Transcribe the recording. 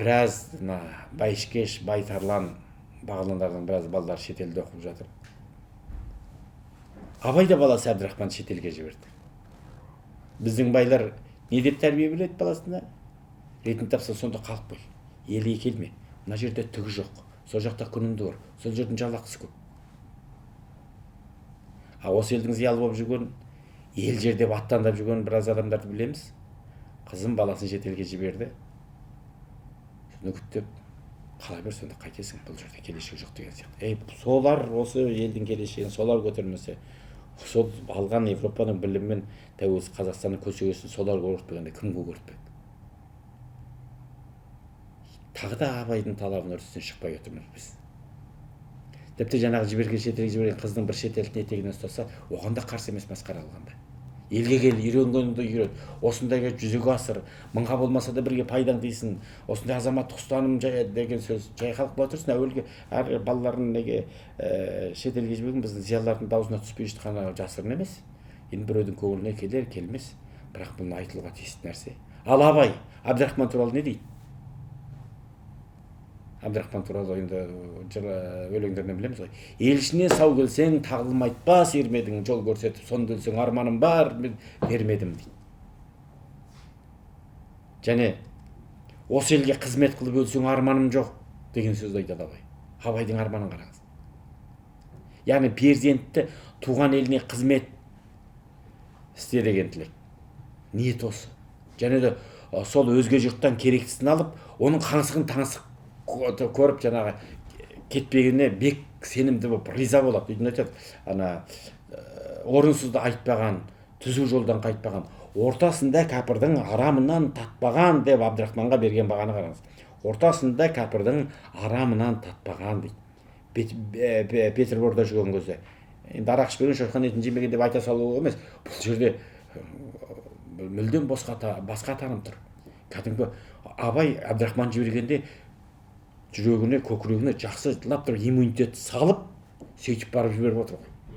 біраз мына Байышкеш, Байтарлан бағландардың біраз балалар шетелде оқып жатыр. Абай да баласы Әбдірахманды шетелге жіберді. Біздің байлар не деп тәрбие береді баласына? Ретін тапса сонда қалып қой. Елге келме. Мына жерде түгі жоқ. Сол жақта күнімді бар. Сол жердің жалақысы көп. Осы елдің зиялы болып жүрген, ел жер деп аттандап жүрген біраз адамдарды білеміз. Қызым баласын шетелге жіберді. Соны күттеп, қалай бір сонда қайтесің, бұл жерде келешек жоқ деген сияқты. Солар осы елдің келешегін солар көтермесе, сол алған Европаның біліммен тәуелсіз Қазақстанның көсегесін солар көрсетпегенде кім көрсетпек? Тағы да Абайдың талабының үрдісінен шықпай отырмыз біз. Тіпті жаңағы шетелге жіберген қыздың бір шетелдің етегінен ұстаса, оған да қарсы емес, масқара алғанда. Елге кел, үйренгеніңді үйрен, осындайға жүзеге асыр, мыңға болмаса да бірге пайдаң дейсің, осындай азаматтық ұстаным деген сөз жайқалып бола тұрсын. Әуелге әр балаларын неге шетелге жіберген біздің зиялылардың даусына түспей жатқаны жасырын емес. Енді біреудің көңіліне келер, келмес, бірақ бұл айтылуға тиісті нәрсе. Ал Абай Әбдірахман туралы не дейді? Әбдірахман туралы енді өлеңдерінен білеміз ғой. Ел ішіне сау келсең, тағылмайтпас ермедің, жол көрсетіп, сонда өлсең арманым бар, мен бермедім дейді. Және осы елге қызмет қылып өлсең арманым жоқ деген сөзді айтады Абай. Абайдың арманын қараңыз. Яғни перзентті туған еліне қызмет істе деген тілек. Ниет осы. Және де сол өзге жұрттан керектісін алып, оның қаңсығын таңсық көріп жаңағы кетпегеніне бек сенімді болып риза болады. Үйдің айтады, орынсызды айтпаған, түзу жолдан қайтпаған, ортасында кәпірдің арамынан татпаған деп Әбдірахманға берген бағаны қараңыз. Ортасында кәпірдің арамынан татпаған дейді. Петерборда жүрген кезде. Енді арақ ішпеген, шошқан етін жемеген деп айта салу емес. Бұл жерде мүлдем басқа таным тұр. Кәдімгі Абай Әбдірахман жібергенде жүрегіне, көкірегіне жақсы лап тұрып иммунитет салып, сөйтіп барып жіберіп отыр ғой.